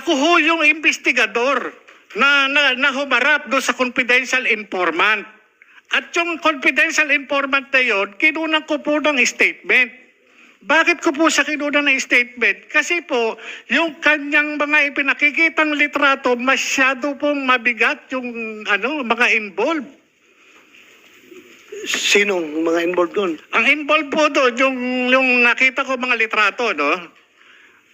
Ako ho yung investigador na humarap doon sa confidential informant. At yung confidential informant na yun, kinunan ko po ng statement. Bakit ko po siya kinunan ng statement? Kasi po, yung kanyang mga ipinakikitang litrato, masyado pong mabigat yung mga involved. Sinong mga involved doon? Ang involved po doon, yung nakita ko mga litrato, no?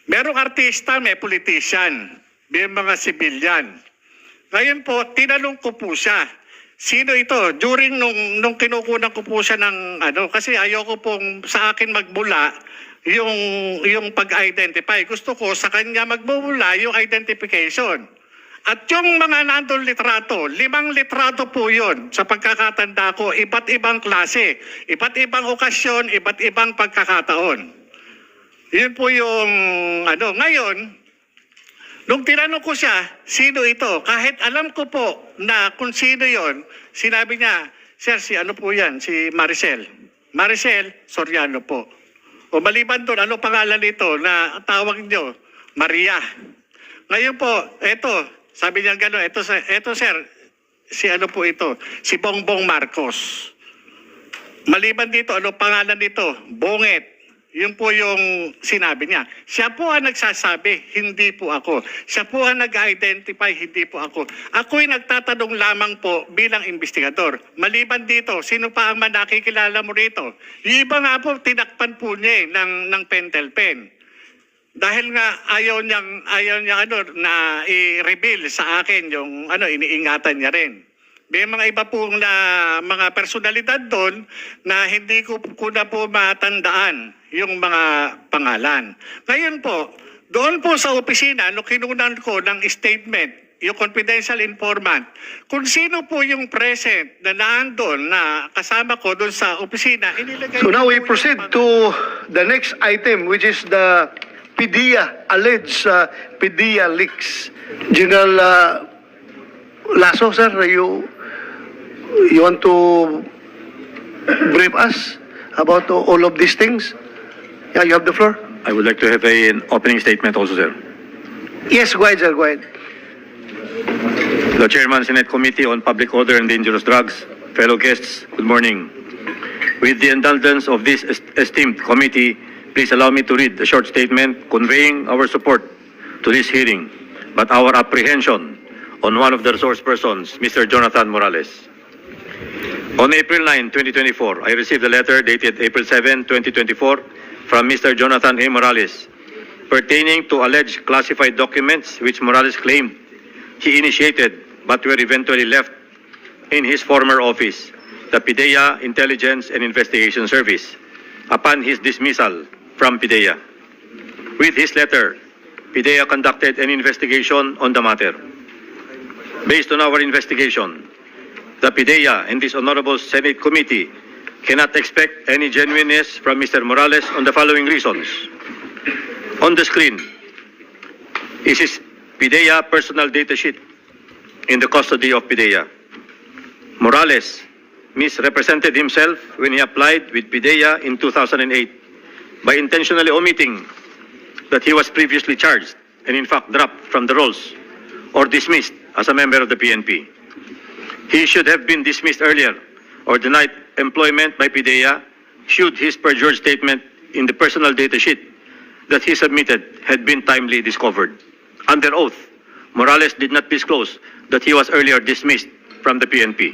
Merong artista, may politician, may mga civilian. Ngayon po, tinanong ko po siya, sino ito? During nung kinukunan ko po siya ng kasi ayoko pong sa akin magbula yung pag-identify. Gusto ko sa kanya magbula yung identification. At yung mga nandun litrato, 5 litrato po yun sa pagkakatanda ko, iba't ibang klase, iba't ibang okasyon, iba't ibang pagkakataon. Yun po yung ngayon, nung tinanong ko siya, sino ito? Kahit alam ko po na kung sino yon, sinabi niya, sir, si po yan? Si Maricel. Maricel Soriano po. O maliban doon, ano pangalan nito na tawag niyo? Maria. Ngayon po, eto, sabi niya gano'n, eto sir, si po ito? Si Bongbong Marcos. Maliban dito, ano pangalan nito? Bonget. Yun po yung sinabi niya. Siya po ang nagsasabi, hindi po ako. Siya po ang nag-identify, hindi po ako. Ako'y nagtatanong lamang po bilang investigador. Maliban dito, sino pa ang nakikilala mo rito? Yung iba nga po, tinakpan po niya ng pentel pen. Dahil nga ayaw niya na i-reveal sa akin yung iniingatan niya rin. May mga iba po na mga personalidad doon na hindi ko na po matandaan yung mga pangalan. Ngayon po, doon po sa opisina, nung kinunan ko ng statement, yung confidential informant, kung sino po yung present na naandun na kasama ko doon sa opisina, inilagay. So now we proceed to the next item, which is the alleged PDEA leaks. General Lasso, sir, you want to brief us about all of these things? Yeah, you have the floor. I would like to have an opening statement also, sir. Yes, go ahead, sir, go ahead. The Chairman, Senate Committee on Public Order and Dangerous Drugs, fellow guests, good morning. With the indulgence of this esteemed committee, please allow me to read a short statement conveying our support to this hearing, but our apprehension on one of the resource persons, Mr. Jonathan Morales. On April 9, 2024, I received a letter dated April 7, 2024, from Mr. Jonathan A. Morales pertaining to alleged classified documents which Morales claimed he initiated but were eventually left in his former office, the PDEA Intelligence and Investigation Service, upon his dismissal from PDEA. With his letter, PDEA conducted an investigation on the matter. Based on our investigation, the PDEA and this Honorable Senate Committee cannot expect any genuineness from Mr. Morales on the following reasons. On the screen is his PDEA personal data sheet in the custody of PDEA. Morales misrepresented himself when he applied with PDEA in 2008 by intentionally omitting that he was previously charged and in fact dropped from the rolls or dismissed as a member of the PNP. He should have been dismissed earlier or denied employment by PDEA should his perjured statement in the personal data sheet that he submitted had been timely discovered. Under oath, Morales did not disclose that he was earlier dismissed from the PNP.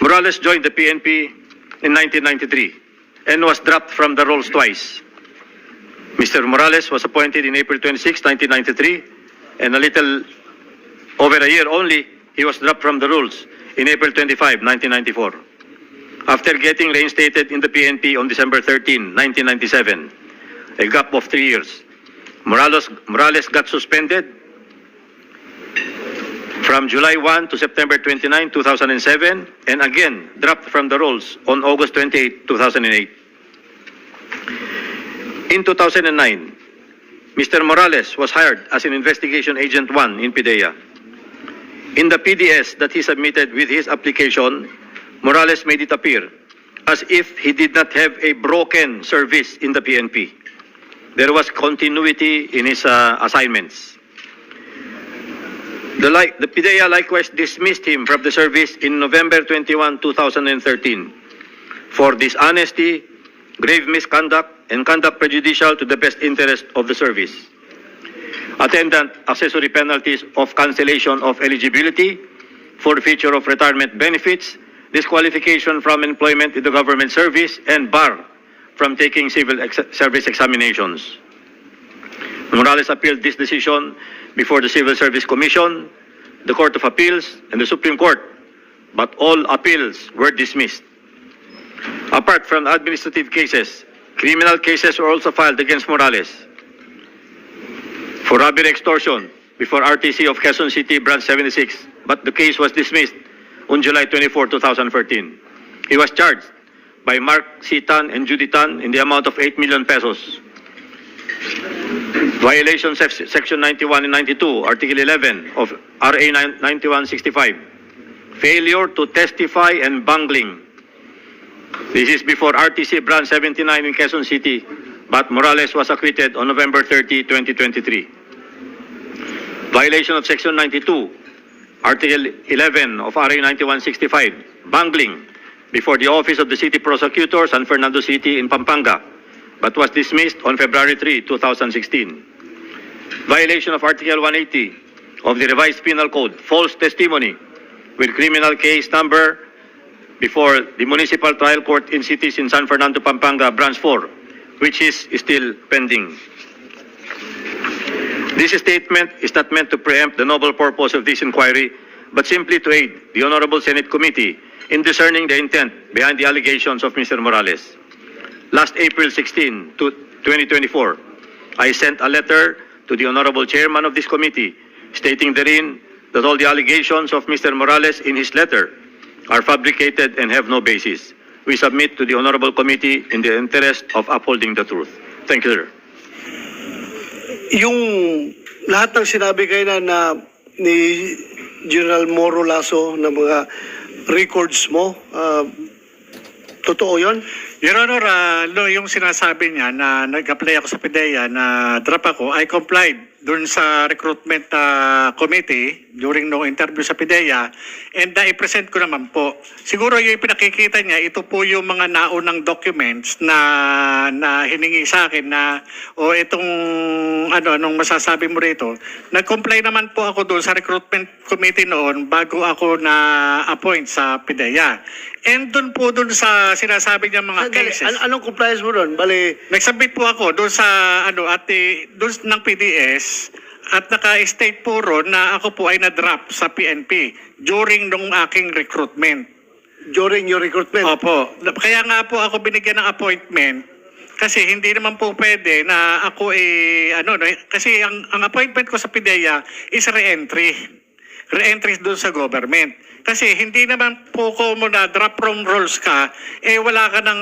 Morales joined the PNP in 1993 and was dropped from the rolls twice. Mr. Morales was appointed in April 26, 1993, and a little over a year only, he was dropped from the rolls in April 25, 1994. After getting reinstated in the PNP on December 13, 1997, a gap of 3 years, Morales got suspended from July 1 to September 29, 2007, and again dropped from the rolls on August 28, 2008. In 2009, Mr. Morales was hired as an Investigation Agent 1 in PDEA. In the PDS that he submitted with his application, Morales made it appear as if he did not have a broken service in the PNP. there was continuity in his assignments. The PIDEA likewise dismissed him from the service in November 21, 2013 for dishonesty, grave misconduct, and conduct prejudicial to the best interest of the service. Attendant accessory penalties of cancellation of eligibility, forfeiture of retirement benefits, disqualification from employment in the government service, and bar from taking civil service examinations. Morales appealed this decision before the Civil Service Commission, the Court of Appeals, and the Supreme Court, but all appeals were dismissed. Apart from administrative cases, criminal cases were also filed against Morales for robbery extortion before RTC of Quezon City, Branch 76, but the case was dismissed on July 24, 2014. He was charged by Mark C. Tan and Judy Tan in the amount of 8 million pesos. Violations of Section 91 and 92, Article 11 of RA 9165. Failure to testify and bungling. This is before RTC Branch 79 in Quezon City, but Morales was acquitted on November 30, 2023. Violation of Section 92, Article 11 of RA 9165, bungling before the Office of the City Prosecutor, San Fernando City in Pampanga, but was dismissed on February 3, 2016. Violation of Article 180 of the Revised Penal Code, false testimony with criminal case number before the Municipal Trial Court in cities in San Fernando, Pampanga, Branch 4, which is still pending. This statement is not meant to preempt the noble purpose of this inquiry, but simply to aid the Honorable Senate Committee in discerning the intent behind the allegations of Mr. Morales. Last April 16, 2024, I sent a letter to the Honorable Chairman of this committee stating therein that all the allegations of Mr. Morales in his letter are fabricated and have no basis. We submit to the Honorable Committee in the interest of upholding the truth. Thank you, sir. Yung lahat ng sinabi kayo na ni General Moro Lasso na mga records mo, totoo yon? Your Honor, yung sinasabi niya na nag-apply ako sa PIDEA na drop ako, I complied dun sa recruitment committee during no interview sa PIDEA and na-present ko naman po. Siguro yung pinakikita niya, ito po yung mga naunang documents na hiningi sa akin na itong nung masasabi mo rito, nag-comply naman po ako doon sa recruitment committee noon bago ako na-appoint sa PIDEA. And doon po sa sinasabi niya mga cases. Anong compliance mo doon? Bali, Nag-submit po ako doon sa doon ng PDS at naka-state po ron na ako po ay na-drop sa PNP during nung aking recruitment. during your recruitment. Opo. Kaya nga po ako binigyan ng appointment kasi hindi naman po pwede na ako kasi ang appointment ko sa PIDEA is re-entry. Re-entry doon sa government. Kasi hindi naman po ko mo na drop from roles ka, wala ka ng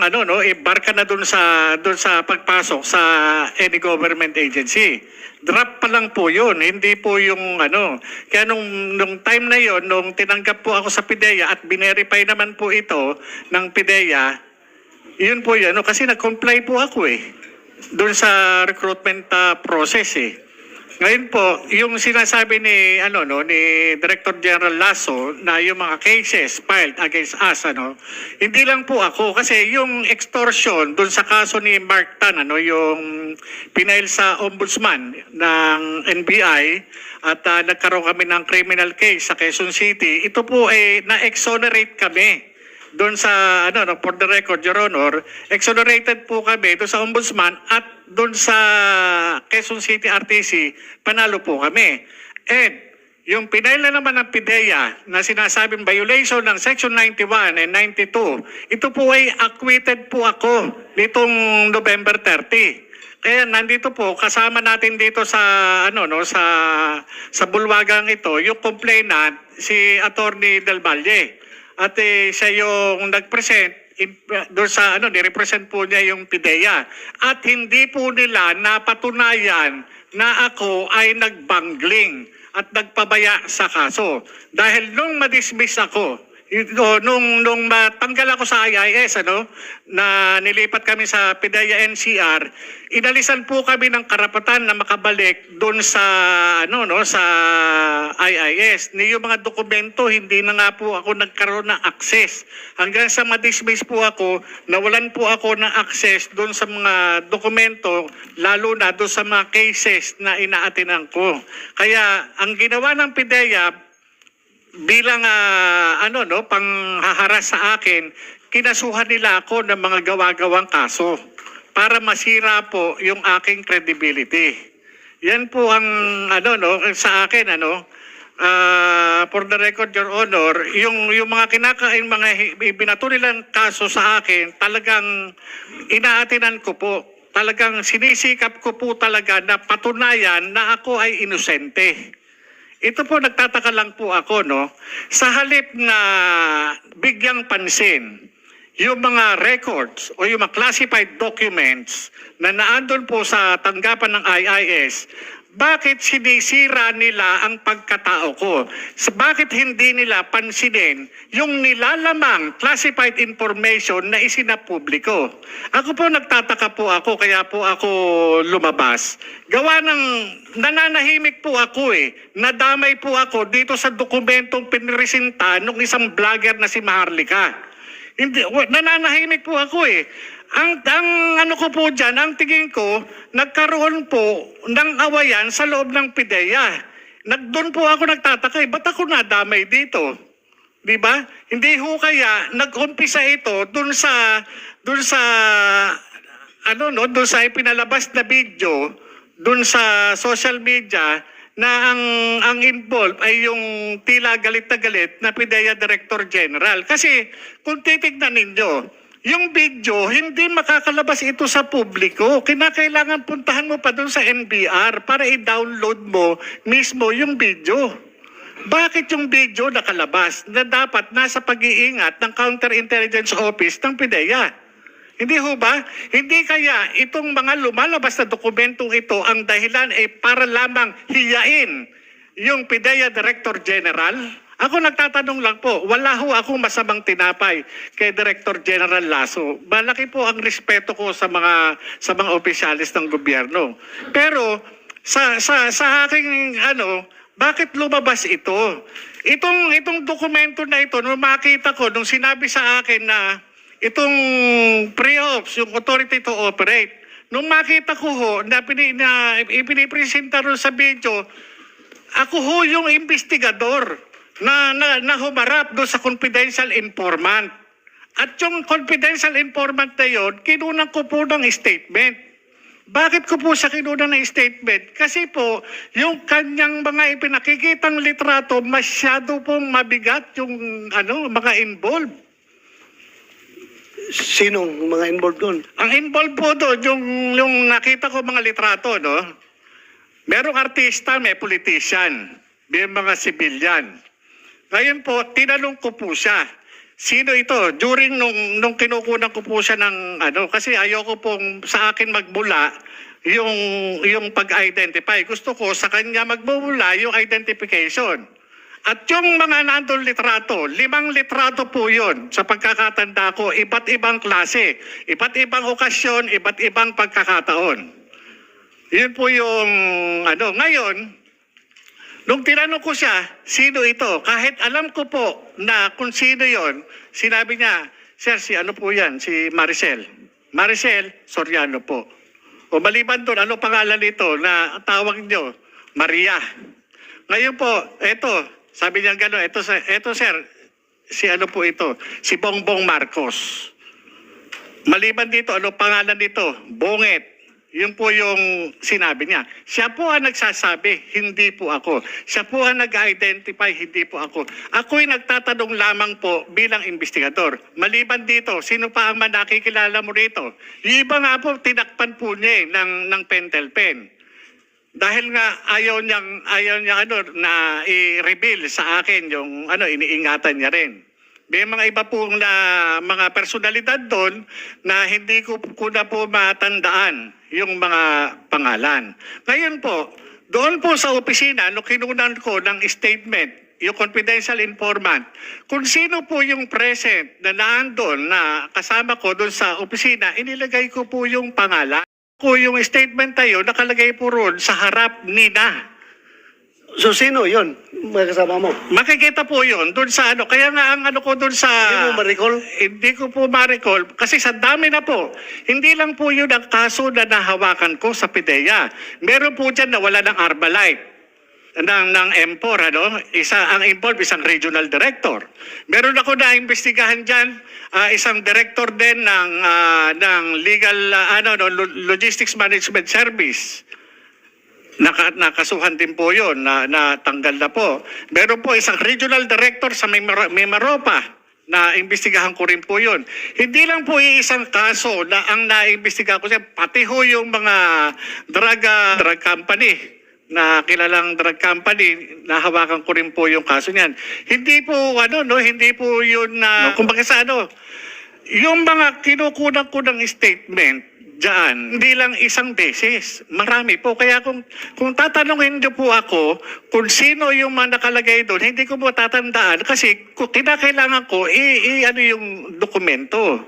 bar ka na doon sa pagpasok sa any government agency. Drop pa lang po yun, hindi po yung Kaya nung time na yon, nung tinanggap po ako sa PIDEA at binerify naman po ito ng PIDEA, yun po yun, kasi nag-comply po ako doon sa recruitment process Ngayon po, yung sinasabi ni ni Director General Lasso na yung mga cases filed against us hindi lang po ako kasi yung extortion dun sa kaso ni Mark Tan yung pinail sa ombudsman ng NBI at nagkaroon kami ng criminal case sa Quezon City, ito po na-exonerate kami. Doon sa, for the record, Your Honor, exonerated po kami doon sa ombudsman at doon sa Quezon City RTC, panalo po kami. And yung pinaila naman ng PIDEA na sinasabing violation ng Section 91 and 92, ito po ay acquitted po ako nitong November 30. Kaya nandito po, kasama natin dito sa, sa bulwagang ito, yung complainant, si Attorney Del Valle. At siya yung nag-present doon sa ni-represent po niya yung PIDEA. At hindi po nila napatunayan na ako ay nagbangling at nagpabaya sa kaso. Dahil nung madismiss ako, Nung matanggal ako sa IIS, na nilipat kami sa PIDEA NCR, inalisan po kami ng karapatan na makabalik doon sa sa IIS. Yung mga dokumento, hindi na nga po ako nagkaroon ng access. Hanggang sa ma-dismiss po ako, nawalan po ako ng access doon sa mga dokumento, lalo na doon sa mga cases na inaatinan ko. Kaya ang ginawa ng PIDEA bilang panghaharas sa akin, kinasuhan nila ako ng mga gawa-gawang kaso para masira po yung aking credibility. Yan po ang sa akin for the record, Your Honor, yung mga mga ibinato nilang kaso sa akin, talagang inaatinan ko po. Talagang sinisikap ko po talaga na patunayan na ako ay inosente. Ito po, nagtataka lang po ako, sa halip na bigyang pansin yung mga records o yung mga classified documents na naandun po sa tanggapan ng IIS, bakit sinisira nila ang pagkatao ko? Bakit hindi nila pansinin yung nilalamang classified information na isinapubliko? Ako po, nagtataka po ako, kaya po ako lumabas. Gawa ng nananahimik po ako nadamay po ako dito sa dokumentong pinresinta ng isang vlogger na si Maharlika. Hindi, nananahimik po ako Ang ko po dyan, ang tingin ko, nagkaroon po ng awayan sa loob ng PIDEA. Doon po ako nagtataka, ba't ako nadamay dito? Di ba? Hindi ho kaya nag-umpisa ito doon sa ipinalabas na video doon sa social media na ang involved ay yung tila galit na galit na PIDEA Director General. Kasi kung titignan ninyo, yung video, hindi makakalabas ito sa publiko. Kinakailangan puntahan mo pa doon sa NBR para i-download mo mismo yung video. Bakit yung video nakalabas na dapat nasa pag-iingat ng Counterintelligence Office ng PIDEA? Hindi ho ba? Hindi kaya itong mga lumalabas na dokumentong ito ang dahilan ay para lamang hiyain yung PIDEA Director General? Ako nagtatanong lang po, wala ho akong masamang tinapay kay Director General Lasso. Malaki po ang respeto ko sa mga opisyalis ng gobyerno. Pero sa aking bakit lumabas ito? Itong dokumento na ito, nung makita ko, nung sinabi sa akin na itong pre-ops, yung authority to operate, nung makita ko ho na ipinipresenta rin sa video, ako ho yung investigador na humarap doon sa confidential informant. At yung confidential informant na yun, kinunan ko po ng statement. Bakit ko po siya kinunan ng statement? Kasi po, yung kanyang mga ipinakikitang litrato, masyado pong mabigat yung mga involved. Sinong mga involved doon? Ang involved po doon, yung nakita ko mga litrato, merong artista, may politician, may mga civilian. Ngayon po, tinanong ko po siya, sino ito? During nung kinukunan ko po siya ng kasi ayoko pong sa akin magmula yung pag-identify. Gusto ko sa kanya magmula yung identification. At yung mga nandun litrato, 5 litrato po yun sa pagkakatanda ko, iba't ibang klase, iba't ibang okasyon, iba't ibang pagkakataon. Yun po yung ngayon, nung tinanong ko siya, sino ito? Kahit alam ko po na kung sino yon, sinabi niya, sir, si po yan? Si Maricel. Maricel Soriano po. O maliban doon, ano pangalan nito na tawag niyo? Maria. Ngayon po, eto, sabi niya gano'n, eto sir, si po ito? Si Bongbong Marcos. Maliban dito, ano pangalan nito? Bonget. Yun po yung sinabi niya. Siya po ang nagsasabi, hindi po ako. Siya po ang nag-identify, hindi po ako. Ako'y nagtatanong lamang po bilang investigador. Maliban dito, sino pa ang nakikilala mo rito? Yung iba nga po, tinakpan po niya ng pentel pen. Dahil nga ayaw niya na i-reveal sa akin yung iniingatan niya rin. May mga iba pong mga personalidad doon na hindi ko na po matandaan yung mga pangalan. Ngayon po, doon po sa opisina, nung kinunan ko ng statement, yung confidential informant, kung sino po yung present na naandun na kasama ko doon sa opisina, inilagay ko po yung pangalan. Ko yung statement tayo, nakalagay po roon sa harap nina. So sino yon mga kasama mo? Makikita po yun doon sa ano. Kaya nga ang ano ko doon sa... Hindi mo ma-recall? Hindi ko po ma-recall. Kasi sa dami na po. Hindi lang po yun ang kaso na nahawakan ko sa PIDEA. Meron po dyan na wala ng Arbalite. Ng M4, ano? Ang involved, isang regional director. Meron ako na imbestigahan dyan, isang director din ng legal, logistics management service. Nakasuhan din po yun, natanggal na po. Meron po isang regional director sa Mimaropa na imbestigahan ko rin po yun. Hindi lang po isang kaso na ang naimbestigahan ko siya, pati ho yung mga drug company na kilalang drug company, nahawakan ko rin po yung kaso niyan. Hindi po, hindi po yun na, kumbaga sa yung mga kinukunan ko ng statement, diyan, hindi lang isang beses. Marami po. Kaya kung tatanungin niyo po ako kung sino yung mga nakalagay doon, hindi ko po tatandaan kasi kung kinakailangan ko, ano yung dokumento.